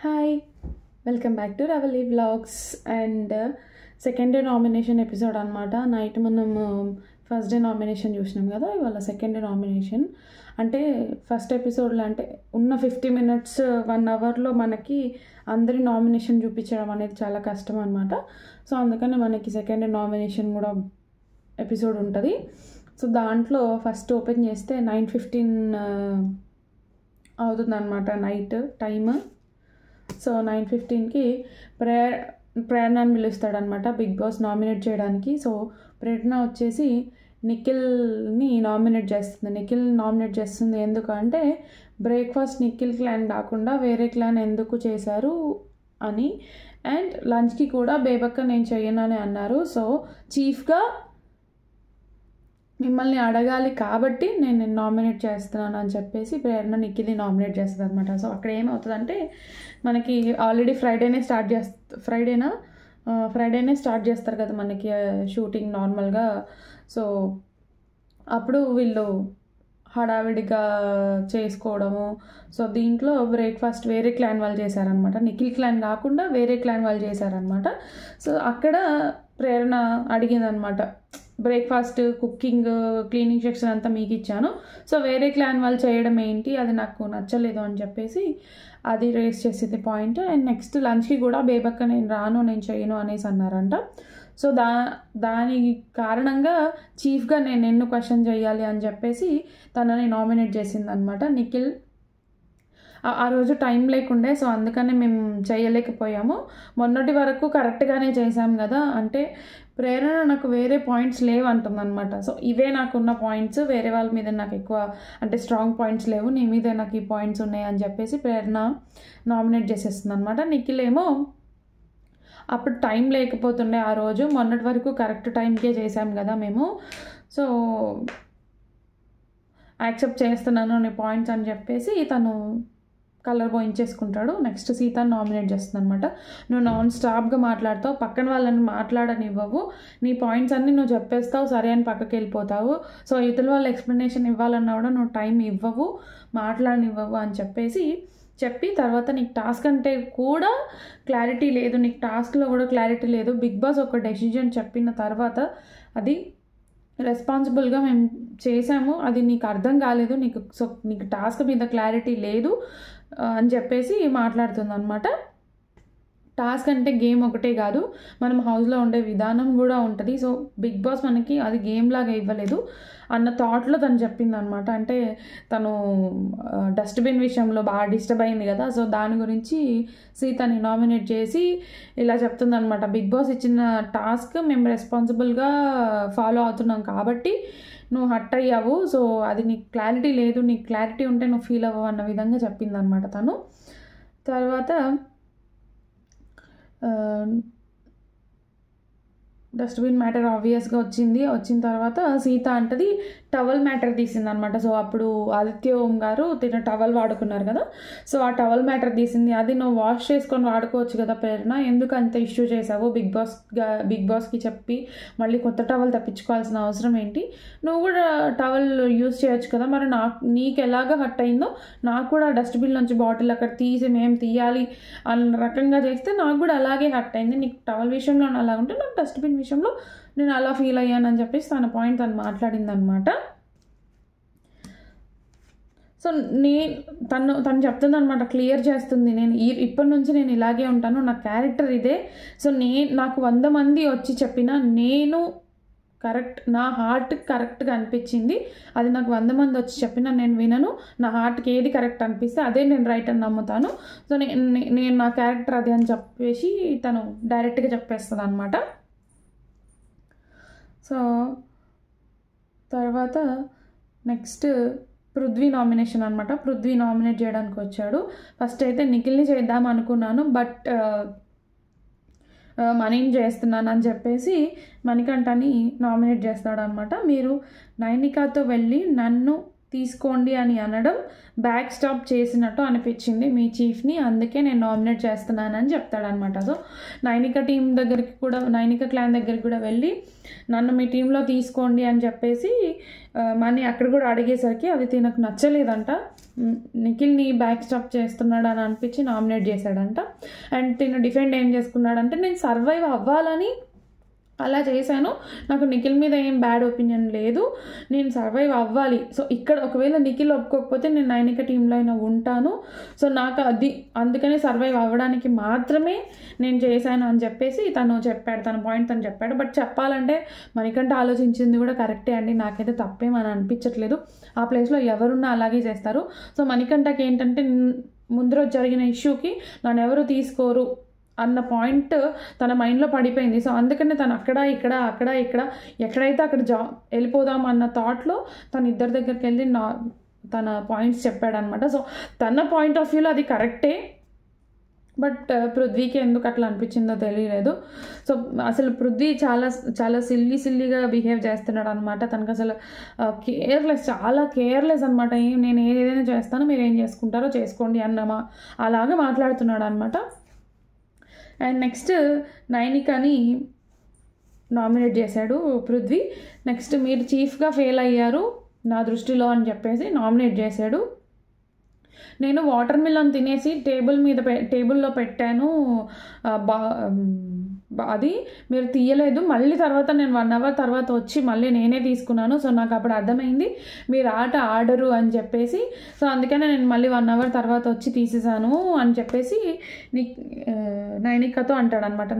Hi, welcome back to Ravali vlogs and second day nomination episode అనమాట. Night మనం first day nomination చూసినాం కదా, ఇవాళ సెకండ్ డే నామినేషన్. అంటే ఫస్ట్ ఎపిసోడ్లో అంటే ఉన్న 50 minutes 1 hourలో మనకి అందరి నామినేషన్ చూపించడం అనేది చాలా కష్టం అనమాట. సో అందుకని మనకి సెకండ్ డే నామినేషన్ కూడా ఎపిసోడ్ ఉంటుంది. సో దాంట్లో ఫస్ట్ ఓపెన్ చేస్తే 9:15 అవుతుంది అనమాట నైట్ టైమ్. సో 9:15కి ప్రేరణని పిలుస్తాడనమాట బిగ్ బాస్ నామినేట్ చేయడానికి. సో ప్రేరణ వచ్చేసి నిఖిల్ని నామినేట్ చేస్తుంది. ఎందుకంటే బ్రేక్ఫాస్ట్ నిఖిల్ క్లాన్ కాకుండా వేరే క్లాన్ ఎందుకు చేశారు అని, అండ్ లంచ్కి కూడా బేబక్క నేను చెయ్యనని అన్నారు. సో చీఫ్గా మిమ్మల్ని అడగాలి కాబట్టి నేను నామినేట్ చేస్తున్నాను అని చెప్పేసి ప్రేరణ నిఖిల్ని నామినేట్ చేస్తుంది అనమాట. సో అక్కడ ఏమవుతుందంటే మనకి ఆల్రెడీ ఫ్రైడేనే స్టార్ట్ చేస్తారు కదా మనకి షూటింగ్ నార్మల్గా. సో అప్పుడు వీళ్ళు హడావిడిగా చేసుకోవడము. సో దీంట్లో బ్రేక్ఫాస్ట్ వేరే క్లాన్ వాళ్ళు చేశారనమాట, నిఖిల్ క్లాన్ కాకుండా వేరే క్లాన్ వాళ్ళు చేశారనమాట. సో అక్కడ ప్రేరణ అడిగిందనమాట, బ్రేక్ఫాస్ట్, కుకింగ్, క్లీనింగ్ సెక్షన్ అంతా మీకు ఇచ్చాను, సో వేరే క్లాన్ వాళ్ళు చేయడం ఏంటి, అది నాకు నచ్చలేదు అని చెప్పేసి అది రేస్ చేసేది పాయింట్. అండ్ నెక్స్ట్ లంచ్కి కూడా బేబక్క నేను చేయను అనేసి అన్నారంట. సో దాని కారణంగా చీఫ్గా నేను ఎన్ను క్వశ్చన్ చేయాలి అని చెప్పేసి తనని నామినేట్ చేసిందనమాట. నిఖిల్ ఆ రోజు టైం లేకుండే, సో అందుకనే మేము చేయలేకపోయాము. మొన్నటి వరకు కరెక్ట్గానే చేసాం కదా అంటే ప్రేరణ నాకు వేరే పాయింట్స్ లేవు అంటుందన్నమాట. సో ఇవే నాకున్న పాయింట్స్, వేరే వాళ్ళ మీద నాకు ఎక్కువ అంటే స్ట్రాంగ్ పాయింట్స్ లేవు, నీ మీద నాకు ఈ పాయింట్స్ ఉన్నాయి అని చెప్పేసి ప్రేరణ నామినేట్ చేసేస్తుంది అనమాట. నిఖిల్ ఏమో అప్పుడు టైం లేకపోతుండే, ఆ రోజు మొన్నటి వరకు కరెక్ట్ టైంకే చేసాం కదా మేము, సో యాక్సెప్ట్ చేస్తున్నాను నీ పాయింట్స్ అని చెప్పేసి తను కలర్ పోయించేసుకుంటాడు. నెక్స్ట్ సీతను నామినేట్ చేస్తుంది అనమాట. నువ్వు నాన్ స్టాప్గా మాట్లాడతావు, పక్కన వాళ్ళని మాట్లాడనివ్వవు, నీ పాయింట్స్ అన్నీ నువ్వు చెప్పేస్తావు, సరే అని పక్కకి వెళ్ళిపోతావు. సో ఇతర వాళ్ళు ఎక్స్ప్లెనేషన్ ఇవ్వాలన్నా కూడా నువ్వు టైం ఇవ్వవు, మాట్లాడనివ్వవు అని చెప్పి తర్వాత నీకు టాస్క్ అంటే కూడా క్లారిటీ లేదు, నీకు టాస్క్లో కూడా క్లారిటీ లేదు. బిగ్ బాస్ ఒక డెసిజన్ చెప్పిన తర్వాత అది రెస్పాన్సిబుల్గా మేము చేసాము, అది నీకు అర్థం కాలేదు, నీకు టాస్క్ మీద క్లారిటీ లేదు అని చెప్పేసి మాట్లాడుతుంది అనమాట. టాస్క్ అంటే గేమ్ ఒకటే కాదు, మనం హౌస్లో ఉండే విధానం కూడా ఉంటుంది. సో బిగ్ బాస్ మనకి అది గేమ్ లాగా ఇవ్వలేదు అన్న థాట్లో తను చెప్పింది అనమాట. అంటే తను డస్ట్బిన్ విషయంలో బాగా డిస్టర్బ్ అయింది కదా, సో దాని గురించి సీతని నామినేట్ చేసి ఇలా చెప్తుంది అనమాట. బిగ్ బాస్ ఇచ్చిన టాస్క్ మేము రెస్పాన్సిబుల్గా ఫాలో అవుతున్నాం కాబట్టి నువ్వు హట్ అయ్యావు, సో అది నీకు క్లారిటీ లేదు, నీకు క్లారిటీ ఉంటే నువ్వు ఫీల్ అవ్వవు అన్న విధంగా చెప్పింది అనమాట తను. తర్వాత డస్ట్బిన్ మ్యాటర్ ఆబ్వియస్గా వచ్చిన తర్వాత సీత అంటది టవల్ మ్యాటర్ తీసింది అనమాట. సో అప్పుడు ఆదిత్య ఓం గారు తిన టవల్ వాడుకున్నారు కదా, సో ఆ టవల్ మ్యాటర్ తీసింది. అది నువ్వు వాష్ చేసుకొని వాడుకోవచ్చు కదా ప్రేరణ, ఎందుకు అంత ఇష్యూ చేసావు, బిగ్ బాస్కి చెప్పి మళ్ళీ కొత్త టవల్ తప్పించుకోవాల్సిన అవసరం ఏంటి, నువ్వు కూడా టవల్ యూజ్ చేయొచ్చు కదా. మరి నీకు ఎలాగ హట్ అయిందో నాకు కూడా డస్ట్బిన్ నుంచి బాటిల్ అక్కడ తీసి మేము తీయాలి అన్న రకంగా చేస్తే నాకు కూడా అలాగే హట్ అయింది. నీకు టవల్ విషయంలో అలా ఉంటే నాకు డస్ట్బిన్ విషయంలో నేను అలా ఫీల్ అయ్యానని చెప్పేసి తన పాయింట్ తను మాట్లాడింది అనమాట. సో తను చెప్తుంది అనమాట, క్లియర్ చేస్తుంది, నేను ఇప్పటి నుంచి నేను ఇలాగే ఉంటాను, నా క్యారెక్టర్ ఇదే. సో నాకు 100 మంది వచ్చి చెప్పినా నేను కరెక్ట్, నా హార్ట్ కరెక్ట్గా అనిపించింది, అది నాకు 100 మంది వచ్చి చెప్పినా నేను వినను, నా హార్ట్కి ఏది కరెక్ట్ అనిపిస్తే అదే నేను రైట్ అని నమ్ముతాను. సో నేను నా క్యారెక్టర్ అదే అని చెప్పేసి తను డైరెక్ట్గా చెప్పేస్తుంది అనమాట. సో తర్వాత నెక్స్ట్ పృథ్వీ నామినేషన్ అనమాట. పృథ్వీ నామినేట్ చేయడానికి వచ్చాడు. ఫస్ట్ అయితే నిఖిల్ని చేద్దాం అనుకున్నాను, బట్ మనీని చేస్తున్నాను అని చెప్పేసి మణికంఠని నామినేట్ చేస్తాడు అనమాట. మీరు నైనికాతో వెళ్ళి నన్ను తీసుకోండి అని అనడం బ్యాక్ స్టాప్ చేసినట్టు అనిపించింది మీ చీఫ్ని, అందుకే నేను నామినేట్ చేస్తున్నానని చెప్తాడనమాట. సో నైనిక క్లాన్ దగ్గరికి కూడా వెళ్ళి నన్ను మీ టీంలో తీసుకోండి అని చెప్పేసి మనీ అక్కడ కూడా అడిగేసరికి అది తినకు నచ్చలేదంట. నిఖిల్ని బ్యాక్ స్టాప్ చేస్తున్నాడు అని అనిపించి నామినేట్ చేశాడంట. అండ్ తిను డిఫెండ్ ఏం చేసుకున్నాడంటే నేను సర్వైవ్ అవ్వాలని అలా చేశాను, నాకు నిఖిల్ మీద ఏం బ్యాడ్ ఒపీనియన్ లేదు, నేను సర్వైవ్ అవ్వాలి. సో ఇక్కడ ఒకవేళ నిఖిల్ ఒప్పుకోకపోతే నేను నైనిక టీంలో అయినా ఉంటాను, సో నాకు అందుకని సర్వైవ్ అవ్వడానికి మాత్రమే నేను చేశాను అని చెప్పేసి తను చెప్పాడు, తన పాయింట్ తను చెప్పాడు. బట్ చెప్పాలంటే మణికంఠ ఆలోచించింది కూడా కరెక్టే అండి, నాకైతే తప్పేమని అనిపించట్లేదు. ఆ ప్లేస్లో ఎవరున్నా అలాగే చేస్తారు. సో మణికంఠకి ఏంటంటే ముందు రోజు జరిగిన ఇష్యూకి నన్ను ఎవరు తీసుకోరు అన్న పాయింట్ తన మైండ్లో పడిపోయింది. సో అందుకనే తను అక్కడ ఇక్కడ ఎక్కడైతే అక్కడ వెళ్ళిపోదాం అన్న థాట్లో తను ఇద్దరి దగ్గరికి వెళ్ళి తన పాయింట్స్ చెప్పాడనమాట. సో తన పాయింట్ ఆఫ్ వ్యూలో అది కరెక్టే, బట్ పృథ్వీకి ఎందుకు అట్లా అనిపించిందో తెలియలేదు. సో అసలు పృథ్వీ చాలా సిల్లీగా బిహేవ్ చేస్తున్నాడు అనమాట. తనకు అసలు చాలా కేర్లెస్ అనమాట. నేను ఏదైనా చేస్తాను, మీరు ఏం చేసుకుంటారో చేసుకోండి అన్నమా అలాగే మాట్లాడుతున్నాడు అనమాట. అండ్ నెక్స్ట్ నైనికని నామినేట్ చేశాడు పృథ్వీ. నెక్స్ట్ మీరు చీఫ్గా ఫెయిల్ అయ్యారు నా దృష్టిలో అని చెప్పేసి నామినేట్ చేశాడు. నేను వాటర్ మిలన్ తినేసి టేబుల్లో పెట్టాను, అది మీరు తీయలేదు, మళ్ళీ తర్వాత నేను 1 hour తర్వాత వచ్చి మళ్ళీ నేనే తీసుకున్నాను. సో నాకు అప్పుడు అర్థమైంది మీరు ఆట ఆడరు అని చెప్పేసి, సో అందుకనే నేను మళ్ళీ 1 hour తర్వాత వచ్చి తీసేసాను అని చెప్పేసి నైనికతో అంటాడనమాట.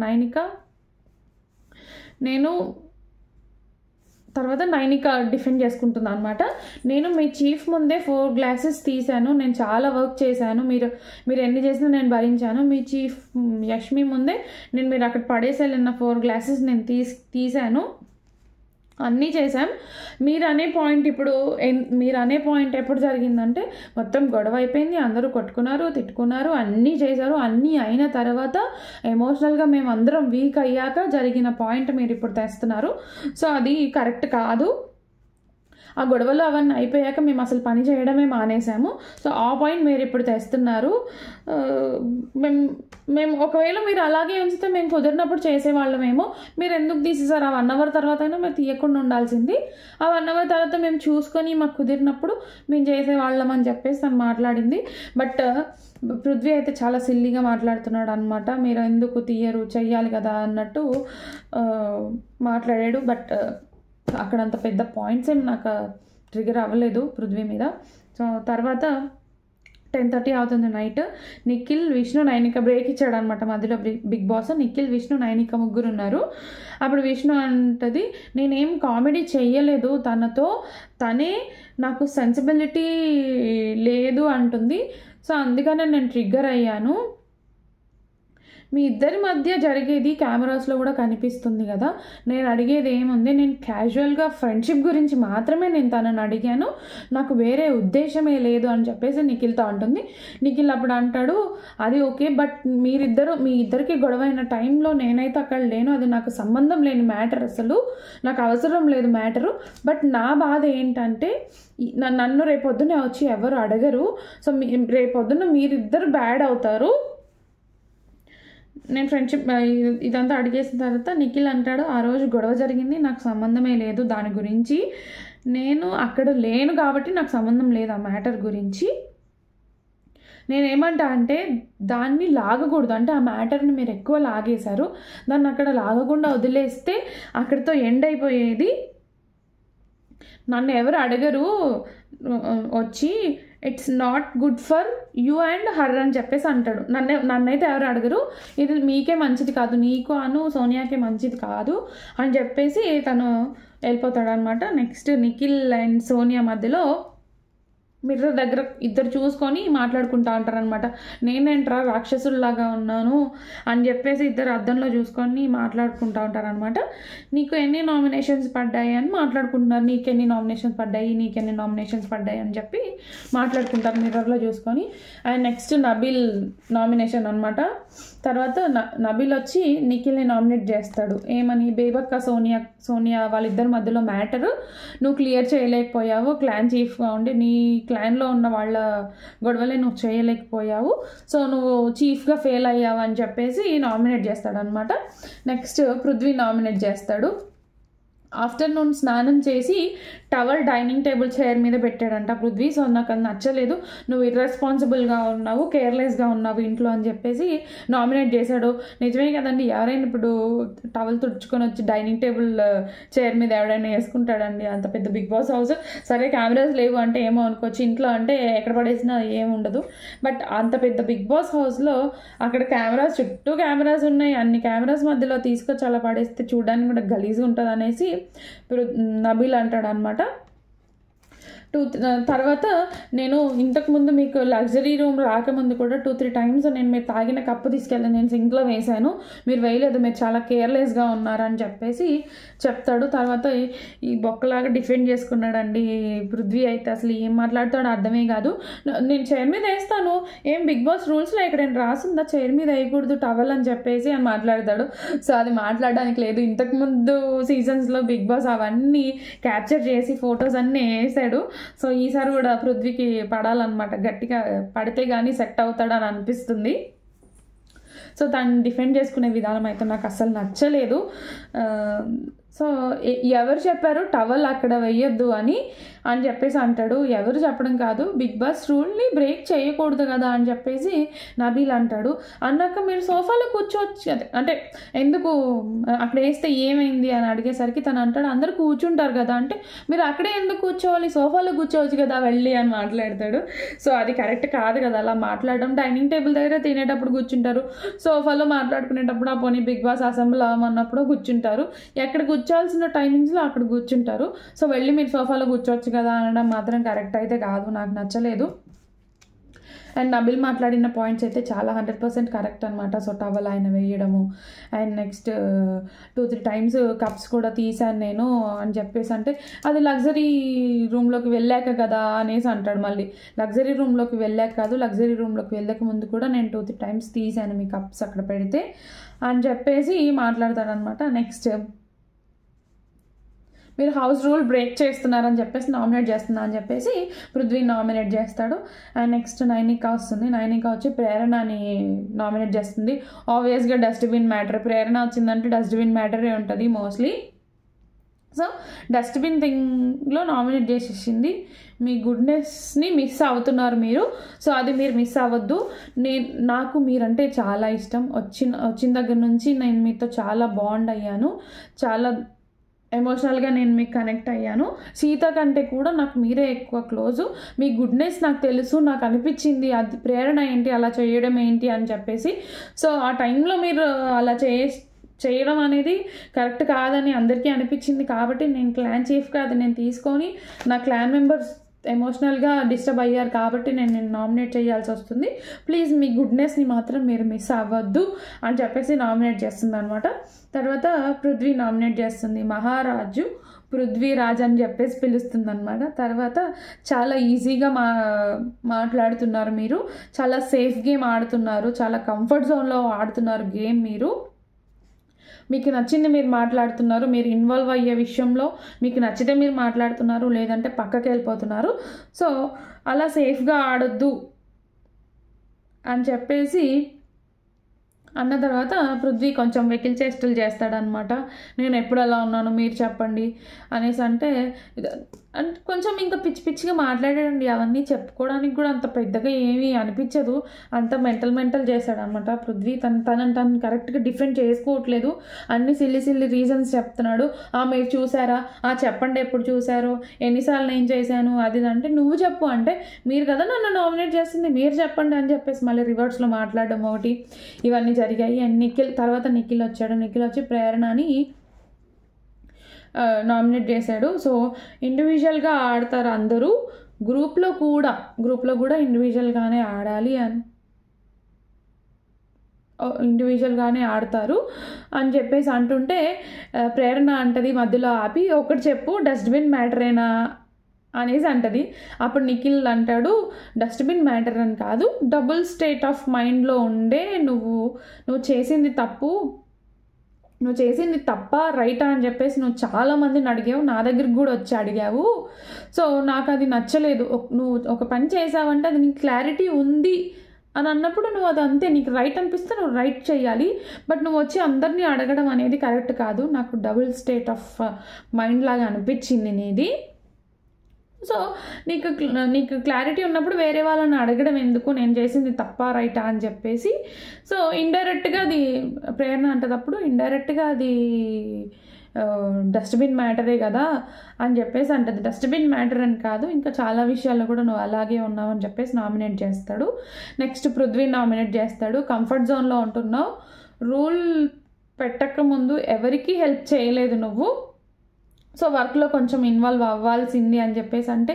తర్వాత నైనిక డిఫెండ్ చేసుకుంటుంది అనమాట. నేను మీ చీఫ్ ముందే 4 glasses తీశాను, నేను చాలా వర్క్ చేశాను, మీరు ఎన్ని చేసినా నేను భరించాను. మీ చీఫ్ యష్మి ముందే మీరు అక్కడ పడేసేళ్ళిన 4 glasses నేను తీశాను, అన్నీ చేశాం. మీరు అనే పాయింట్ ఎప్పుడు జరిగిందంటే మొత్తం గొడవ అయిపోయింది, అందరూ కొట్టుకున్నారు, తిట్టుకున్నారు, అన్నీ చేశారు. అన్నీ అయిన తర్వాత ఎమోషనల్గా మేము అందరం వీక్ అయ్యాక జరిగిన పాయింట్ మీరు ఇప్పుడు తెస్తున్నారు. సో అది కరెక్ట్ కాదు. ఆ గొడవలు అవన్నీ అయిపోయాక మేము అసలు పని చేయడమే మానేసాము. సో ఆ పాయింట్ మీరు ఇప్పుడు తెస్తున్నారు. మేము ఒకవేళ మీరు అలాగే ఉంచితే మేము కుదిరినప్పుడు చేసేవాళ్ళమేమో, మీరు ఎందుకు తీసేసారు? ఆ 1 hour తర్వాత అయినా మీరు తీయకుండా ఉండాల్సింది. ఆ 1 hour తర్వాత మేము చూసుకొని మాకు కుదిరినప్పుడు మేము చేసేవాళ్ళం అని చెప్పేసి తను మాట్లాడింది. బట్ పృథ్వీ అయితే చాలా సిల్లీగా మాట్లాడుతున్నాడు అనమాట. మీరు ఎందుకు తీయరు, చెయ్యాలి కదా అన్నట్టు మాట్లాడాడు. బట్ అక్కడ అంత పెద్ద పాయింట్స్ ఏం నాకు ట్రిగర్ అవ్వలేదు పృథ్వీ మీద. సో తర్వాత 10:30 అవుతుంది నైట్. నిఖిల్, విష్ణు, నైనిక బ్రేక్ ఇచ్చాడు అనమాట మధ్యలో బిగ్ బాస్. నిఖిల్, విష్ణు, నైనిక ముగ్గురు ఉన్నారు. అప్పుడు విష్ణు అంటది నేనేం కామెడీ చెయ్యలేదు తనతో, తనే నాకు సెన్సిబిలిటీ లేదు అంటుంది. సో అందుకనే నేను ట్రిగ్గర్ అయ్యాను. మీ ఇద్దరి మధ్య జరిగేది కెమెరాస్లో కూడా కనిపిస్తుంది కదా, నేను అడిగేది ఏముంది, నేను క్యాజువల్గా ఫ్రెండ్షిప్ గురించి మాత్రమే నేను తనని అడిగాను, నాకు వేరే ఉద్దేశమే లేదు అని చెప్పేసి నిఖిల్తో అంటుంది. నిఖిల్ అప్పుడు అంటాడు అది ఓకే, బట్ మీ ఇద్దరికి గొడవ అయిన టైంలో నేనైతే అక్కడ లేను, అది నాకు సంబంధం లేని మ్యాటర్, అసలు నాకు అవసరం లేదు మ్యాటరు. బట్ నా బాధ ఏంటంటే నన్ను రేపొద్దునే వచ్చి ఎవరు అడగరు. సో రేపొద్దున మీరిద్దరు బ్యాడ్ అవుతారు. నేను ఫ్రెండ్షిప్ ఇదంతా అడిగేసిన తర్వాత నిఖిల్ అంటాడు ఆ రోజు గొడవ జరిగింది, నాకు సంబంధమే లేదు దాని గురించి, నేను అక్కడ లేను కాబట్టి నాకు సంబంధం లేదు ఆ మ్యాటర్ గురించి. నేనేమంటా అంటే దాన్ని లాగకూడదు, అంటే ఆ మ్యాటర్ని మీరు ఎక్కువ లాగేశారు, దాన్ని అక్కడ లాగకుండా వదిలేస్తే అక్కడితో ఎండ్ అయిపోయేది. నన్ను ఎవరు అడగరు వచ్చి, it's not good for you and her అని చెప్పేసి అంటాడు. నన్నైతే ఎవరు అడగరు, ఇది మీకే మంచిది కాదు, నీకు అను సోనియాకే మంచిది కాదు అని చెప్పేసి తను వెళ్ళిపోతాడు అనమాట. నెక్స్ట్ నిఖిల్ అండ్ సోనియా మధ్యలో మిర్రర్ దగ్గర ఇద్దరు చూసుకొని మాట్లాడుకుంటా ఉంటారనమాట. నేనేంట్రా రాక్షసుల్లాగా ఉన్నాను అని చెప్పేసి ఇద్దరు అద్దంలో చూసుకొని మాట్లాడుకుంటూ ఉంటారనమాట. నీకు ఎన్ని నామినేషన్స్ పడ్డాయి అని మాట్లాడుకుంటున్నారు, నీకెన్ని నామినేషన్స్ పడ్డాయి అని చెప్పి మాట్లాడుకుంటారు మిర్రర్లో చూసుకొని. అండ్ నెక్స్ట్ నబీల్ నామినేషన్ అనమాట. తర్వాత నబీల్ వచ్చి నిఖిల్ని నామినేట్ చేస్తాడు. ఏమని, బేబక్క సోనియా వాళ్ళిద్దరి మధ్యలో మ్యాటరు నువ్వు క్లియర్ చేయలేకపోయావు, క్లాన్ చీఫ్గా ఉండి నీ క్లాన్లో ఉన్న వాళ్ళ గొడవలే నువ్వు చేయలేకపోయావు, సో నువ్వు చీఫ్గా ఫెయిల్ అయ్యావు అని చెప్పేసి నామినేట్ చేస్తాడు అనమాట. నెక్స్ట్ పృథ్వీ నామినేట్ చేస్తాడు. ఆఫ్టర్నూన్ స్నానం చేసి టవల్ డైనింగ్ టేబుల్ చైర్ మీద పెట్టాడంట పృథ్వీ. సో నాకు అది నచ్చలేదు, నువ్వు ఇర్రెస్పాన్సిబుల్గా ఉన్నావు, కేర్లెస్గా ఉన్నావు ఇంట్లో అని చెప్పేసి నామినేట్ చేశాడు. నిజమే కదండి, ఎవరైనా ఇప్పుడు టవల్ తుడుచుకొని వచ్చి డైనింగ్ టేబుల్ చైర్ మీద ఎవడైనా వేసుకుంటాడండి? అంత పెద్ద బిగ్ బాస్ హౌస్. సరే కెమెరాస్ లేవు అంటే ఏమో అనుకోవచ్చు, ఇంట్లో అంటే ఎక్కడ పడేసినా ఏముండదు. బట్ అంత పెద్ద బిగ్ బాస్ హౌస్లో అక్కడ కెమెరాస్, చుట్టూ కెమెరాస్ ఉన్నాయి, అన్ని కెమెరాస్ మధ్యలో తీసుకొచ్చి అలా పడేస్తే చూడడానికి కూడా గలీజ్గా ఉంటుంది అనేసి నబీల్ అంటాడు అనమాట. తర్వాత నేను ఇంతకుముందు మీకు లగ్జరీ రూమ్ రాకముందు కూడా 2-3 టైమ్స్ నేను మీరు తాగిన కప్పు తీసుకెళ్ళి నేను సింక్లో వేశాను, మీరు వేయలేదు, మీరు చాలా కేర్లెస్గా ఉన్నారని చెప్పేసి చెప్తాడు. తర్వాత ఈ బొక్కలాగా డిఫెండ్ చేసుకున్నాడండి పృథ్వీ. అయితే అసలు ఏం మాట్లాడతాడో అర్థమే కాదు. నేను చైర్ మీద వేస్తాను, ఏం బిగ్ బాస్ రూల్స్లో ఇక్కడ రాసిందా చైర్ మీద వేయకూడదు టవల్ అని చెప్పేసి అని మాట్లాడతాడు. సో అది మాట్లాడడానికి లేదు. ఇంతకుముందు సీజన్స్లో బిగ్ బాస్ అవన్నీ క్యాప్చర్ చేసి ఫొటోస్ అన్నీ వేసాడు. సో ఈసారి కూడా పృథ్వీకి పడాలన్నమాట, గట్టిగా పడితే కానీ సెట్ అవుతాడని అనిపిస్తుంది. సో తను డిఫెండ్ చేసుకునే విధానం అయితే నాకు అస్సలు నచ్చలేదు. సో ఎవరు చెప్పారు టవల్ అక్కడ వేయొద్దు అని చెప్పేసి అంటాడు. ఎవరు చెప్పడం కాదు, బిగ్ బాస్ రూల్ని బ్రేక్ చేయకూడదు కదా అని చెప్పేసి నబీల్ అంటాడు. అన్నాక మీరు సోఫాలో కూర్చోవచ్చు అంటే ఎందుకు అక్కడ వేస్తే ఏమైంది అని అడిగేసరికి తను అంటాడు అందరు కూర్చుంటారు కదా అంటే మీరు అక్కడే ఎందుకు కూర్చోవాలి, సోఫాలో కూర్చోవచ్చు కదా వెళ్ళి అని మాట్లాడతాడు. సో అది కరెక్ట్ కాదు కదా అలా మాట్లాడడం. డైనింగ్ టేబుల్ దగ్గర తినేటప్పుడు కూర్చుంటారు, సోఫాలో మాట్లాడుకునేటప్పుడు ఆ పోనీ బిగ్ బాస్ అసెంబ్లీ అవ్వమన్నప్పుడు కూర్చుంటారు, ఎక్కడ కూర్చోవాల్సిన టైమింగ్స్లో అక్కడ కూర్చుంటారు. సో వెళ్ళి మీరు సోఫాలో కూర్చోవచ్చు కదా అనడం మాత్రం కరెక్ట్ అయితే కాదు, నాకు నచ్చలేదు. అండ్ నబిల్ మాట్లాడిన పాయింట్స్ అయితే చాలా 100% కరెక్ట్ అనమాట. సో టవల్ ఆయన వేయడము, అండ్ నెక్స్ట్ 2-3 టైమ్స్ కప్స్ కూడా తీసాను నేను అని చెప్పేసి అంటే అది లగ్జరీ రూమ్లోకి వెళ్ళాక కదా అనేసి అంటాడు. మళ్ళీ లగ్జరీ రూమ్లోకి వెళ్ళాక కాదు, లగ్జరీ రూమ్లోకి వెళ్ళక ముందు కూడా నేను 2-3 టైమ్స్ తీసాను మీ కప్స్ అక్కడ పెడితే అని చెప్పేసి మాట్లాడతాడనమాట. నెక్స్ట్ మీరు హౌస్ రూల్ బ్రేక్ చేస్తున్నారని చెప్పేసి నామినేట్ చేస్తున్నా అని చెప్పేసి పృథ్వీ నామినేట్ చేస్తాడు. అండ్ నెక్స్ట్ నైనికా వస్తుంది. నైనికా వచ్చి ప్రేరణని నామినేట్ చేస్తుంది. ఆబ్వియస్గా డస్ట్బిన్ మ్యాటర్, ప్రేరణ వచ్చిందంటే డస్ట్బిన్ మ్యాటరే ఉంటుంది మోస్ట్లీ. సో డస్ట్బిన్ థింగ్లో నామినేట్ చేసేసింది. మీ గుడ్నెస్ని మిస్ అవుతున్నారు మీరు, సో అది మీరు మిస్ అవ్వద్దు. నాకు మీరంటే చాలా ఇష్టం, వచ్చిన దగ్గర నుంచి నేను మీతో చాలా బాండ్ అయ్యాను, చాలా ఎమోషనల్గా నేను మీకు కనెక్ట్ అయ్యాను. సీత కంటే కూడా నాకు మీరే ఎక్కువ క్లోజు, మీ గుడ్నెస్ నాకు తెలుసు, నాకు అనిపించింది అది ప్రేరణ ఏంటి అలా చేయడం ఏంటి అని చెప్పేసి. సో ఆ టైంలో మీరు అలా చేయడం అనేది కరెక్ట్ కాదని అందరికీ అనిపించింది కాబట్టి నేను క్లాన్ చీఫ్గా అది నేను తీసుకొని నా క్లాన్ మెంబర్స్ ఎమోషనల్గా డిస్టర్బ్ అయ్యారు కాబట్టి నేను నామినేట్ చేయాల్సి వస్తుంది. ప్లీజ్ మీ గుడ్నెస్ని మాత్రం మీరు మిస్ అవ్వద్దు అని చెప్పేసి నామినేట్ చేస్తుంది అనమాట. తర్వాత పృథ్వీ నామినేట్ చేస్తుంది. మహారాజు పృథ్వీరాజ్ అని చెప్పేసి పిలుస్తుంది అనమాట. తర్వాత చాలా ఈజీగా మాట్లాడుతున్నారు మీరు, చాలా సేఫ్ గేమ్ ఆడుతున్నారు, చాలా కంఫర్ట్ జోన్లో ఆడుతున్నారు గేమ్, మీకు నచ్చింది మీరు మాట్లాడుతున్నారు, మీరు ఇన్వాల్వ్ అయ్యే విషయంలో మీకు నచ్చితే మీరు మాట్లాడుతున్నారు, లేదంటే పక్కకి వెళ్ళిపోతున్నారు. సో అలా సేఫ్గా ఆడొద్దు అని చెప్పేసి అన్న తర్వాత పృథ్వీ కొంచెం వెకిల్ చేష్టలు చేస్తాడనమాట. నేను ఎప్పుడు అలా ఉన్నాను మీరు చెప్పండి అనేసి అంటే కొంచెం ఇంకా పిచ్చిగా మాట్లాడాడండి. అవన్నీ చెప్పుకోవడానికి కూడా అంత పెద్దగా ఏమీ అనిపించదు, అంత మెంటల్ చేశాడనమాట పృథ్వీ. తను కరెక్ట్గా డిఫెండ్ చేసుకోవట్లేదు, అన్ని సిల్లి రీజన్స్ చెప్తున్నాడు. మీరు చూసారా, చెప్పండి ఎప్పుడు చూసారో, ఎన్నిసార్లు నేను చేశాను అది అంటే నువ్వు చెప్పు అంటే మీరు కదా నన్ను నామినేట్ చేస్తుంది, మీరు చెప్పండి అని చెప్పేసి మళ్ళీ రివర్స్లో మాట్లాడడం ఒకటి, ఇవన్నీ జరిగాయి. అండ్ నిఖిల్ వచ్చాడు. నిఖిల్ వచ్చి ప్రేరణని నామినేట్ చేశాడు. సో ఇండివిజువల్గా ఆడతారు అందరూ, గ్రూప్లో కూడా ఇండివిజువల్గానే ఆడాలి ఇండివిజువల్గానే ఆడతారు అని చెప్పేసి అంటుంటే ప్రేరణ అంటది మధ్యలో ఆపి, ఒకటి చెప్పు డస్ట్బిన్ మ్యాటరేనా అనేసి అంటది. అప్పుడు నిఖిల్ అంటాడు డస్ట్బిన్ మ్యాటర్ అని కాదు, డబుల్ స్టేట్ ఆఫ్ మైండ్లో ఉండే నువ్వు చేసింది తప్ప రైటా అని చెప్పేసి నువ్వు చాలామందిని అడిగావు, నా దగ్గరికి కూడా వచ్చి అడిగావు. సో నాకు అది నచ్చలేదు. నువ్వు ఒక పని చేసావంటే అది నీకు క్లారిటీ ఉంది అని అన్నప్పుడు నువ్వు అది అంతే, నీకు రైట్ అనిపిస్తే నువ్వు రైట్ చేయాలి. బట్ నువ్వు వచ్చి అందరినీ అడగడం అనేది కరెక్ట్ కాదు. నాకు డబుల్ స్టేట్ ఆఫ్ మైండ్ లాగా అనిపించింది నీది. సో నీకు క్లారిటీ ఉన్నప్పుడు వేరే వాళ్ళని అడగడం ఎందుకు, నేను చేసింది తప్పా రైటా అని చెప్పేసి. సో ఇండైరెక్ట్గా అది ప్రేరణ అంటేటప్పుడు ఇండైరెక్ట్గా అది డస్ట్బిన్ మ్యాటరే కదా అని చెప్పేసి అంటది. డస్ట్బిన్ మ్యాటర్ అని కాదు, ఇంకా చాలా విషయాల్లో కూడా నువ్వు అలాగే ఉన్నావు అని చెప్పేసి నామినేట్ చేస్తాడు. నెక్స్ట్ పృథ్వీని నామినేట్ చేస్తాడు. కంఫర్ట్ జోన్లో ఉంటున్నావు, రూల్ పెట్టక ముందు ఎవరికి హెల్ప్ చేయలేదు నువ్వు, సో వర్క్లో కొంచెం ఇన్వాల్వ్ అవ్వాల్సింది అని చెప్పేసి అంటే,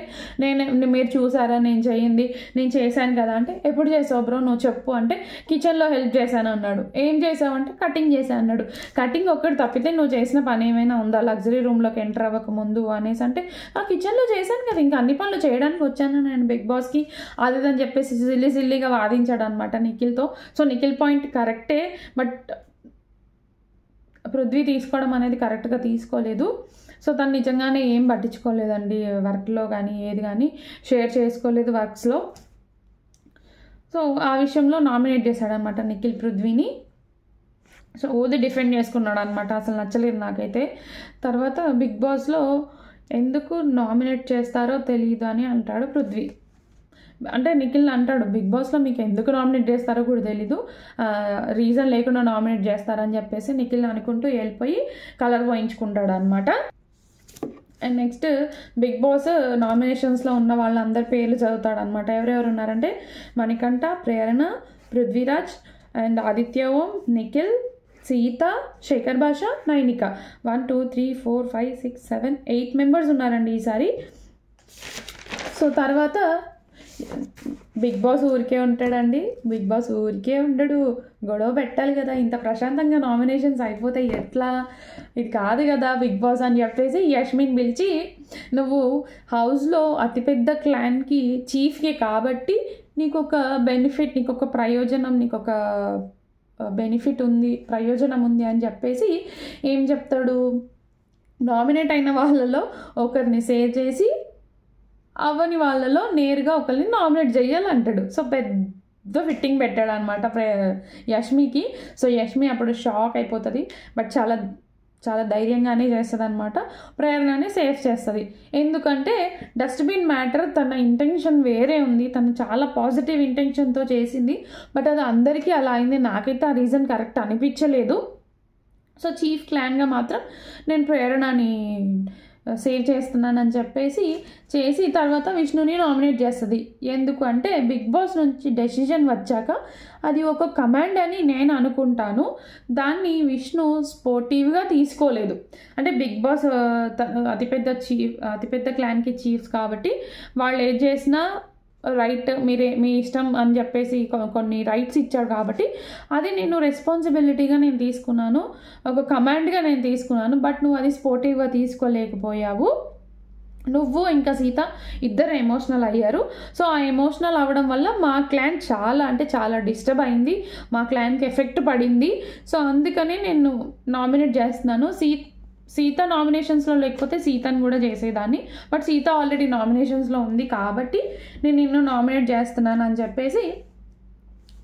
మీరు చూసారా నేను చేశాను కదా అంటే, ఎప్పుడు చేసావు బ్రో నువ్వు చెప్పు అంటే, కిచెన్లో హెల్ప్ చేశాను అన్నాడు. ఏం చేసావు అంటే, కటింగ్ చేశాను అన్నాడు. కటింగ్ ఒక్కటి తప్పితే నువ్వు చేసిన పని ఏమైనా ఉందా లగ్జరీ రూమ్లోకి ఎంటర్ అవ్వక ముందు అనేసి అంటే, ఆ కిచెన్లో చేశాను కదా, ఇంకా అన్ని పనులు చేయడానికి వచ్చాను నేను బిగ్ బాస్కి అది అని చెప్పేసి సిల్లీగా వాదించాడు అనమాట నిఖిల్తో. సో నిఖిల్ పాయింట్ కరెక్టే, బట్ పృథ్వీ తీసుకోవడం అనేది కరెక్ట్గా తీసుకోలేదు. సో తను నిజంగానే ఏం పట్టించుకోలేదండి వర్క్లో కానీ ఏది కానీ షేర్ చేసుకోలేదు వర్క్స్లో. సో ఆ విషయంలో నామినేట్ చేశాడనమాట నిఖిల్ పృథ్వీని. సో ఓది డిఫెండ్ చేసుకున్నాడు అనమాట, అసలు నచ్చలేదు నాకైతే. తర్వాత బిగ్ బాస్లో ఎందుకు నామినేట్ చేస్తారో తెలియదు అని అంటాడు పృథ్వీ. అంటే నిఖిల్ అంటాడు, బిగ్ బాస్లో మీకు ఎందుకు నామినేట్ చేస్తారో కూడా తెలీదు, రీజన్ లేకుండా నామినేట్ చేస్తారని చెప్పేసి నిఖిల్ అనుకుంటూ వెళ్ళిపోయి కలర్ పోయించుకుంటాడు అనమాట. అండ్ నెక్స్ట్ బిగ్ బాస్ నామినేషన్స్లో ఉన్న వాళ్ళందరి పేర్లు చదువుతాడు అనమాట. ఎవరెవరు ఉన్నారంటే మణికంఠ, ప్రేరణ, పృథ్వీరాజ్ అండ్ ఆదిత్య ఓం, నిఖిల్, సీత, శేఖర్ భాష, నైనిక. 1 2 3 4 5 6 7 8 మెంబర్స్ ఉన్నారండి ఈసారి. సో తర్వాత బిగ్ బాస్ ఊరికే ఉంటాడండి, బిగ్ బాస్ ఊరికే ఉండడు, గొడవ పెట్టాలి కదా, ఇంత ప్రశాంతంగా నామినేషన్స్ అయిపోతాయి ఎట్లా, ఇది కాదు కదా బిగ్ బాస్ అని చెప్పేసి యష్మిని పిలిచి, నువ్వు హౌస్లో అతిపెద్ద క్లాన్కి చీఫ్కి కాబట్టి నీకు ఒక బెనిఫిట్, నీకు ఒక ప్రయోజనం, నీకు ఒక బెనిఫిట్ ఉంది, ప్రయోజనం ఉంది అని చెప్పేసి ఏం చెప్తాడు, నామినేట్ అయిన వాళ్ళలో ఒకరిని సేవ్ చేసి అవని వాళ్ళలో నేరుగా ఒకరిని నామినేట్ చేయాలంటాడు. సో పెద్ద ఫిట్టింగ్ పెట్టాడు అనమాట యష్మికి. సో యష్మి అప్పుడు షాక్ అయిపోతుంది, బట్ చాలా చాలా ధైర్యంగానే చేస్తుంది అనమాట. ప్రేరణని సేవ్ చేస్తుంది. ఎందుకంటే డస్ట్బిన్ మ్యాటర్ తన ఇంటెన్షన్ వేరే ఉంది, తను చాలా పాజిటివ్ ఇంటెన్షన్తో చేసింది, బట్ అది అందరికీ అలా అయింది. నాకైతే ఆ రీజన్ కరెక్ట్ అనిపించలేదు. సో చీఫ్ క్లాన్గా మాత్రం నేను ప్రేరణని సేవ్ చేస్తున్నానని చెప్పేసి చేసి తర్వాత విష్ణుని నామినేట్ చేస్తుంది. ఎందుకు అంటే బిగ్ బాస్ నుంచి డెసిజన్ వచ్చాక అది ఒక కమాండ్ అని నేను అనుకుంటాను, దాన్ని విష్ణు స్పోర్టివ్గా తీసుకోలేదు. అంటే బిగ్ బాస్ అతిపెద్ద క్లాన్కి చీఫ్స్ కాబట్టి వాళ్ళు ఏది చేసినా రైట్, మీ ఇష్టం అని చెప్పేసి కొన్ని రైట్స్ ఇచ్చాడు కాబట్టి అది నేను రెస్పాన్సిబిలిటీగా నేను తీసుకున్నాను, ఒక కమాండ్గా నేను తీసుకున్నాను. బట్ నువ్వు అది స్పోర్టివ్గా తీసుకోలేకపోయావు. నువ్వు ఇంకా సీత ఇద్దరు ఎమోషనల్ అయ్యారు. సో ఆ ఎమోషనల్ అవ్వడం వల్ల మా క్లాన్ చాలా డిస్టర్బ్ అయింది, మా క్లాన్కి ఎఫెక్ట్ పడింది. సో అందుకని నేను నామినేట్ చేస్తున్నాను. సీత నామినేషన్స్లో లేకపోతే సీతను కూడా చేసేదాన్ని, బట్ సీత ఆల్రెడీ నామినేషన్స్లో ఉంది కాబట్టి నేను నిన్ను నామినేట్ చేస్తున్నాను అని చెప్పేసి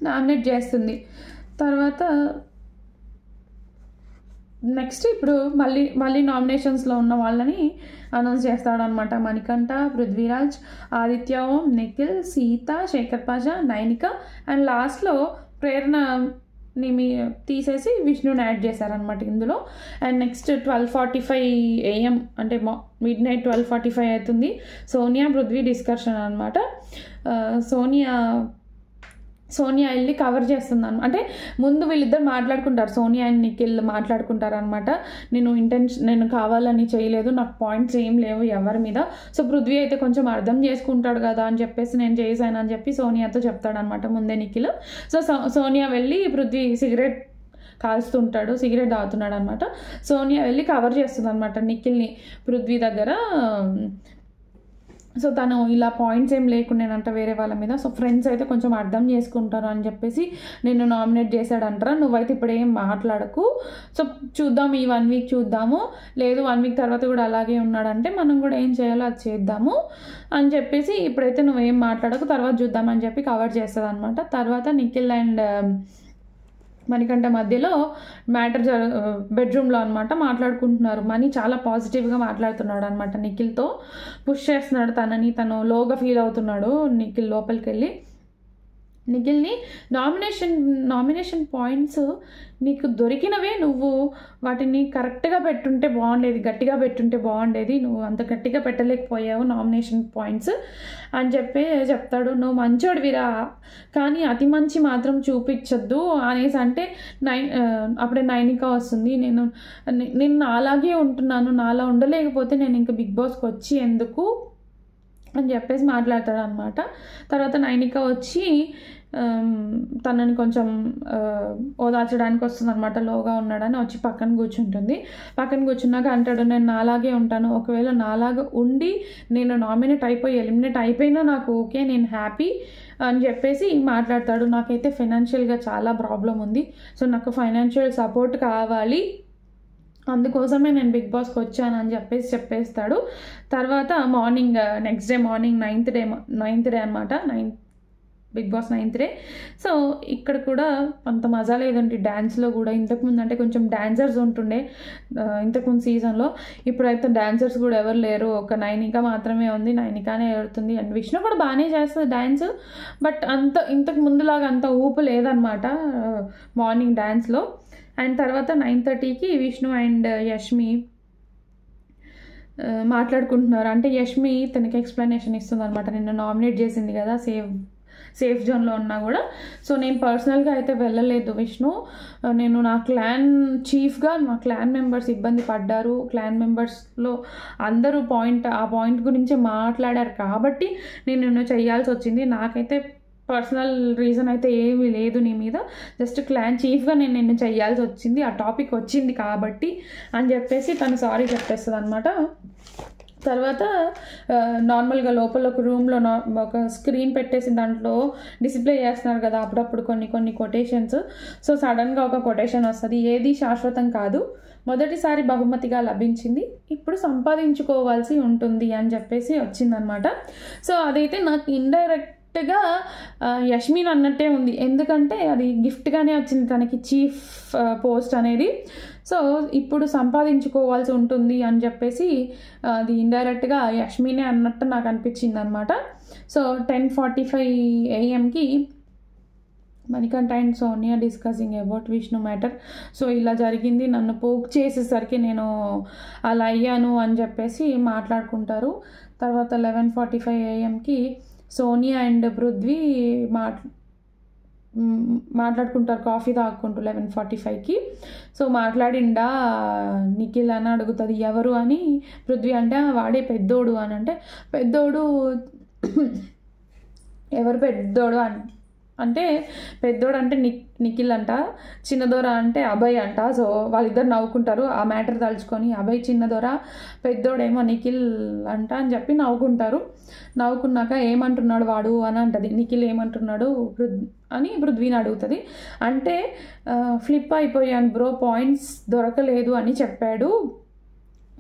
నామినేట్ చేస్తుంది. తర్వాత నెక్స్ట్ ఇప్పుడు మళ్ళీ నామినేషన్స్లో ఉన్న వాళ్ళని అనౌన్స్ చేస్తాడనమాట. మణికంఠ, పృథ్వీరాజ్, ఆదిత్య ఓం, నిఖిల్, సీత, శేఖర్ పాషా, నైనిక అండ్ లాస్ట్లో ప్రేరణని తీసేసి విష్ణుని యాడ్ చేశారనమాట ఇందులో. అండ్ నెక్స్ట్ 12:45 AM అంటే midnight 12:45 అవుతుంది. సోనియా పృథ్వీ డిస్కషన్ అనమాట. సోనియా వెళ్ళి కవర్ చేస్తున్నాను అంటే ముందు వీళ్ళిద్దరు మాట్లాడుకుంటారు, సోనియా అండ్ నిఖిల్ మాట్లాడుకుంటారు అనమాట. నేను కావాలని చేయలేదు, నాకు పాయింట్స్ ఏం లేవు ఎవరి మీద. సో పృథ్వీ అయితే కొంచెం అర్థం చేసుకుంటాడు కదా అని చెప్పేసి నేను చేశాను అని చెప్పి సోనియాతో చెప్తాడనమాట ముందే నిఖిల్. సో సోనియా వెళ్ళి పృథ్వీ సిగరెట్ తాగుతున్నాడు అనమాట. సోనియా వెళ్ళి కవర్ చేస్తుంది అనమాట నిఖిల్ని పృథ్వీ దగ్గర. సో తను ఇలా పాయింట్స్ ఏం లేకుండానంట వేరే వాళ్ళ మీద. సో ఫ్రెండ్స్ అయితే కొంచెం అర్థం చేసుకుంటారు అని చెప్పేసి నిన్ను నామినేట్ చేశాడంటారా. నువ్వైతే ఇప్పుడు ఏం మాట్లాడకు, సో చూద్దాం, ఈ 1 వీక్ చూద్దాము, లేదు 1 వీక్ తర్వాత కూడా అలాగే ఉన్నాడంటే మనం కూడా ఏం చేయాలో అది చేద్దాము అని చెప్పేసి ఇప్పుడైతే నువ్వేం మాట్లాడకు, తర్వాత చూద్దామని చెప్పి కవర్ చేస్తుంది అనమాట. తర్వాత నిఖిల్ అండ్ మణికంఠ మధ్యలో మ్యాటర్ బెడ్రూమ్లో అనమాట మాట్లాడుకుంటున్నారు. మణి చాలా పాజిటివ్గా మాట్లాడుతున్నాడు అనమాట, నిఖిల్తో పుష్ చేస్తున్నాడు తనని. తను లోగా ఫీల్ అవుతున్నాడు నిఖిల్ లోపలికి వెళ్ళి. నిఖిల్ని నామినేషన్ పాయింట్స్ నీకు దొరికినవే, నువ్వు వాటిని కరెక్ట్గా పెట్టుంటే బాగుండేది, గట్టిగా పెట్టుంటే బాగుండేది, నువ్వు అంత గట్టిగా పెట్టలేకపోయావు నామినేషన్ పాయింట్స్ అని చెప్తాడు. నువ్వు మంచోడివిరా, కానీ అతి మంచి మాత్రం చూపించద్దు అనేసి అంటే అప్పుడే నైనిక వస్తుంది. నేను నాలాగే ఉంటున్నాను, నాలా ఉండలేకపోతే నేను ఇంకా బిగ్ బాస్కి వచ్చి ఎందుకు అని చెప్పేసి మాట్లాడతాడు అనమాట. తర్వాత నైనిక వచ్చి తనని కొంచెం ఓదార్చడానికి వస్తుంది అనమాట, లోగా ఉన్నాడని వచ్చి పక్కన కూర్చుంటుంది. పక్కన కూర్చున్నాక అంటాడు, నేను నాలాగే ఉంటాను, ఒకవేళ నాలాగా ఉండి నేను నామినేట్ అయిపోయి ఎలిమినేట్ అయిపోయినా నాకు ఓకే, నేను హ్యాపీ అని చెప్పేసి మాట్లాడతాడు. నాకైతే ఫైనాన్షియల్గా చాలా ప్రాబ్లం ఉంది, సో నాకు ఫైనాన్షియల్ సపోర్ట్ కావాలి, అందుకోసమే నేను బిగ్ బాస్కి వచ్చాను అని చెప్పేస్తాడు. తర్వాత morning next day morning 9th day అనమాట, Bigg Boss 9th day. So ఇక్కడ కూడా అంత మజా లేదండి డ్యాన్స్లో కూడా. ఇంతకుముందు అంటే కొంచెం డాన్సర్స్ ఉంటుండే ఇంతకుముందు సీజన్లో, ఇప్పుడైతే డాన్సర్స్ కూడా ఎవరు లేరు, ఒక నైనిక మాత్రమే ఉంది, నైనికానే ఎడుతుంది. అండ్ విష్ణు కూడా బాగానే చేస్తుంది డ్యాన్స్, బట్ ఇంతకు ముందులాగా అంత ఊపు లేదనమాట మార్నింగ్ డ్యాన్స్లో. అండ్ తర్వాత 9:30కి విష్ణు అండ్ యష్మి మాట్లాడుకుంటున్నారు. అంటే యష్మి తనకి ఎక్స్ప్లెనేషన్ ఇస్తుంది అనమాట, నిన్ను నామినేట్ చేసింది కదా సేఫ్ జోన్లో ఉన్నా కూడా. సో నేను పర్సనల్గా అయితే వెళ్ళలేదు విష్ణు, నేను నా క్లాన్ చీఫ్గా నా క్లాన్ మెంబర్స్ ఇబ్బంది పడ్డారు, క్లాన్ మెంబర్స్లో అందరూ ఆ పాయింట్ గురించి మాట్లాడారు కాబట్టి నేను చేయాల్సి వచ్చింది. నాకైతే పర్సనల్ రీజన్ అయితే ఏమీ లేదు నీ మీద, జస్ట్ క్లాన్ చీఫ్గా నేను చేయాల్సి వచ్చింది, ఆ టాపిక్ వచ్చింది కాబట్టి అని చెప్పేసి తను సారీ చెప్పేస్తుంది అనమాట. తర్వాత నార్మల్గా లోపల ఒక రూమ్లో ఒక స్క్రీన్ పెట్టేసి దాంట్లో డిస్ప్లే చేస్తున్నారు కదా అప్పుడప్పుడు కొన్ని కొటేషన్స్. సో సడన్గా ఒక కొటేషన్ వస్తుంది, ఏది శాశ్వతం కాదు, మొదటిసారి బహుమతిగా లభించింది, ఇప్పుడు సంపాదించుకోవాల్సి ఉంటుంది అని చెప్పేసి వచ్చిందనమాట. సో అదైతే నాకు ఇండైరెక్ట్గా యష్మిన్ అన్నట్టే ఉంది, ఎందుకంటే అది గిఫ్ట్గానే వచ్చింది తనకి చీఫ్ పోస్ట్ అనేది. సో ఇప్పుడు సంపాదించుకోవాల్సి ఉంటుంది అని చెప్పేసి అది ఇండైరెక్ట్గా యష్మినే అన్నట్టు నాకు అనిపించింది అనమాట. So 10:45 AM Manikanta and Sonia discussing about Vishnu matter. So ఇలా జరిగింది, నన్ను పోక్ చేసేసరికి నేను అలా అయ్యాను అని చెప్పేసి మాట్లాడుకుంటారు. తర్వాత 11:45 AM సోనియా అండ్ పృథ్వీ మాట్లాడుకుంటారు కాఫీ తాగుకుంటూ 11:45. సో మాట్లాడిండా నిఖిల్ అని అడుగుతుంది, ఎవరు అని పృథ్వీ అంటే వాడే పెద్దోడు అని అంటే, పెద్దోడు ఎవరు పెద్దోడు అంటే పెద్దోడు అంటే నిఖిల్ అంట, చిన్నదొర అంటే అభయ్ అంట. సో వాళ్ళిద్దరు నవ్వుకుంటారు ఆ మ్యాటర్ తలుచుకొని, అభయ్ చిన్నదొర, పెద్దోడేమో నిఖిల్ అంట అని చెప్పి నవ్వుకుంటారు. నవ్వుకున్నాక ఏమంటున్నాడు వాడు అని అంటది, నిఖిల్ ఏమంటున్నాడు అని పృథ్వీని అడుగుతుంది. అంటే ఫ్లిప్ అయిపోయాను బ్రో, పాయింట్స్ దొరకలేదు అని చెప్పాడు,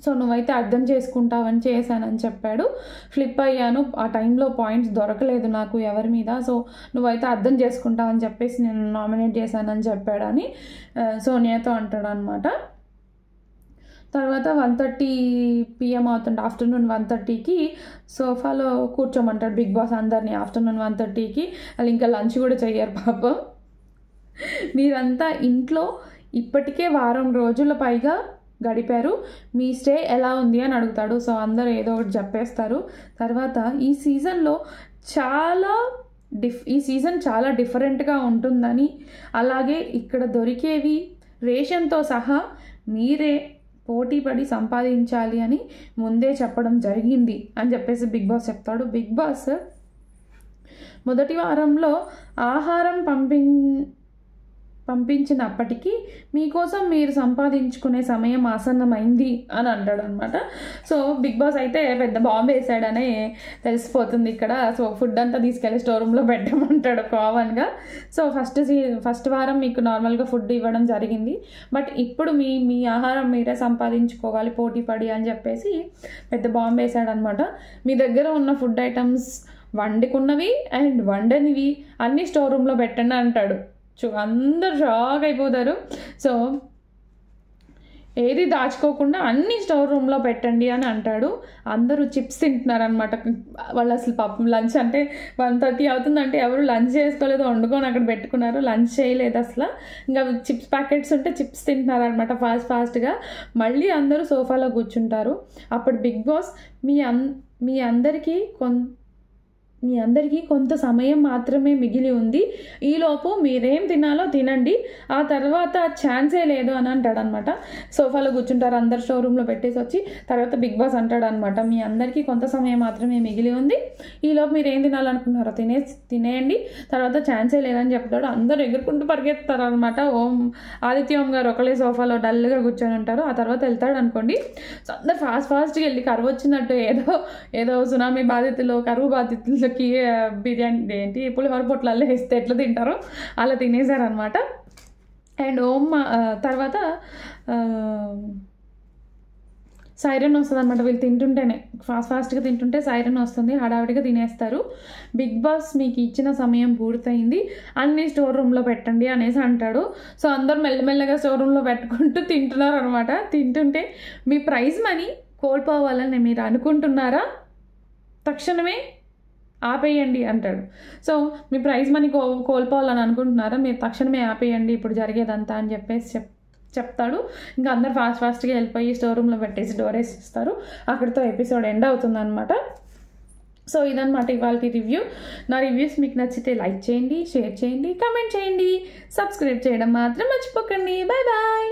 సో నువ్వైతే అర్థం చేసుకుంటావని చేశానని చెప్పాడు, ఫ్లిప్ అయ్యాను, ఆ టైంలో పాయింట్స్ దొరకలేదు నాకు ఎవరి మీద, సో నువ్వైతే అర్థం చేసుకుంటావని చెప్పేసి నేను నామినేట్ చేశానని చెప్పాడని సోనియాతో అంటాడు అనమాట. తర్వాత 1:30 PM అవుతుంది, ఆఫ్టర్నూన్ 1:30కి సోఫాలో కూర్చోమంటాడు బిగ్ బాస్ అందరినీ. ఆఫ్టర్నూన్ 1:30కి వాళ్ళు ఇంకా లంచ్ కూడా చెయ్యరు పాపం. మీరంతా ఇంట్లో ఇప్పటికే వారం రోజుల పైగా గడిపారు, మీ స్టే ఎలా ఉంది అని అడుగుతాడు. సో అందరూ ఏదో ఒకటి చెప్పేస్తారు. తర్వాత ఈ సీజన్ చాలా డిఫరెంట్గా ఉంటుందని, అలాగే ఇక్కడ దొరికేవి రేషన్తో సహా మీరే పోటీ పడి సంపాదించాలి అని ముందే చెప్పడం జరిగింది అని చెప్పేసి బిగ్ బాస్ చెప్తాడు. బిగ్ బాస్ మొదటి వారంలో ఆహారం పంపించినప్పటికీ మీకోసం మీరు సంపాదించుకునే సమయం ఆసన్నమైంది అని అంటాడు అనమాట. సో బిగ్ బాస్ అయితే పెద్ద బాంబు వేసాడనే తెలిసిపోతుంది ఇక్కడ. సో ఫుడ్ అంతా తీసుకెళ్ళి స్టోర్ రూమ్లో పెట్టమంటాడు కామన్గా. సో ఫస్ట్ వారం మీకు నార్మల్గా ఫుడ్ ఇవ్వడం జరిగింది, బట్ ఇప్పుడు మీ ఆహారం మీరే సంపాదించుకోవాలి పోటీ పడి అని చెప్పేసి పెద్ద బాంబు వేసాడనమాట. మీ దగ్గర ఉన్న ఫుడ్ ఐటమ్స్ వండుకున్నవి అండ్ వండనివి అన్నీ స్టోర్ రూమ్లో పెట్టండి అంటాడు. అందరు షాక్ అయిపోతారు. సో ఏది దాచుకోకుండా అన్ని స్టోర్ రూమ్లో పెట్టండి అని అంటాడు. అందరూ చిప్స్ తింటున్నారనమాట. వాళ్ళు అసలు పాపం లంచ్ అంటే 1:30 అవుతుందంటే ఎవరు లంచ్ చేసుకోలేదు, వండుకొని అక్కడ పెట్టుకున్నారు, లంచ్ చేయలేదు అసలు. ఇంకా చిప్స్ ప్యాకెట్స్ ఉంటే చిప్స్ తింటున్నారనమాట ఫాస్ట్గా. మళ్ళీ అందరూ సోఫాలో కూర్చుంటారు. అప్పుడు బిగ్ బాస్ మీ అందరికీ కొంత సమయం మాత్రమే మిగిలి ఉంది, ఈలోపు మీరేం తినాలో తినండి, ఆ తర్వాత ఛాన్సే లేదు అని అంటాడనమాట. సోఫాలో కూర్చుంటారు అందరు, షోరూంలో పెట్టేసి వచ్చి తర్వాత బిగ్ బాస్ అంటాడనమాట, మీ అందరికీ కొంత సమయం మాత్రమే మిగిలి ఉంది, ఈలోపు మీరు ఏం తినాలనుకుంటున్నారో తినేయండి, తర్వాత ఛాన్సే లేదని చెప్తాడు. అందరూ ఎగురుకుంటూ పరిగెత్తారు అనమాట. ఆదిత్య ఓం గారు ఒకళ్ళే సోఫాలో డల్గా కూర్చొని ఉంటారు. ఆ తర్వాత వెళ్తాడు అనుకోండి. సో అందరు ఫాస్ట్గా వెళ్ళి కరువు వచ్చినట్టు ఏదో సునామీ బాధితులు, కరువు బాధితులు బిర్యానీ ఏంటి పులిహోర పొట్లలో వేస్తే ఎట్లా తింటారో అలా తినేసారనమాట. అండ్ తర్వాత సైరన్ వస్తుంది అనమాట. వీళ్ళు తింటుంటేనే ఫాస్ట్గా తింటుంటే సైరన్ వస్తుంది, హడావిడిగా తినేస్తారు. బిగ్ బాస్ మీకు ఇచ్చిన సమయం పూర్తయింది, అన్నీ స్టోర్ రూమ్లో పెట్టండి అనేసి అంటాడు. సో అందరూ మెల్లమెల్లగా స్టోర్ రూమ్లో పెట్టుకుంటూ తింటున్నారు అనమాట. తింటుంటే మీ ప్రైజ్ మనీ కోల్పోవాలని మీరు అనుకుంటున్నారా, తక్షణమే ఆపేయండి అంటాడు. సో మీ ప్రైజ్ మనీ కోల్పోవాలని అనుకుంటున్నారా, మీరు తక్షణమే ఆపేయండి ఇప్పుడు జరిగేదంతా అని చెప్పేసి చెప్తాడు. ఇంకా అందరు ఫాస్ట్గా వెళ్ళిపోయి స్టోర్ రూమ్లో పెట్టేసి డోర్ వేసిస్తారు. అక్కడితో ఎపిసోడ్ ఎండ్ అవుతుందన్నమాట. సో ఇదన్నమాట ఇవాళ రివ్యూ. నా రివ్యూస్ మీకు నచ్చితే లైక్ చేయండి, షేర్ చేయండి, కామెంట్ చేయండి, సబ్స్క్రైబ్ చేయడం మాత్రం మర్చిపోకండి. Bye bye.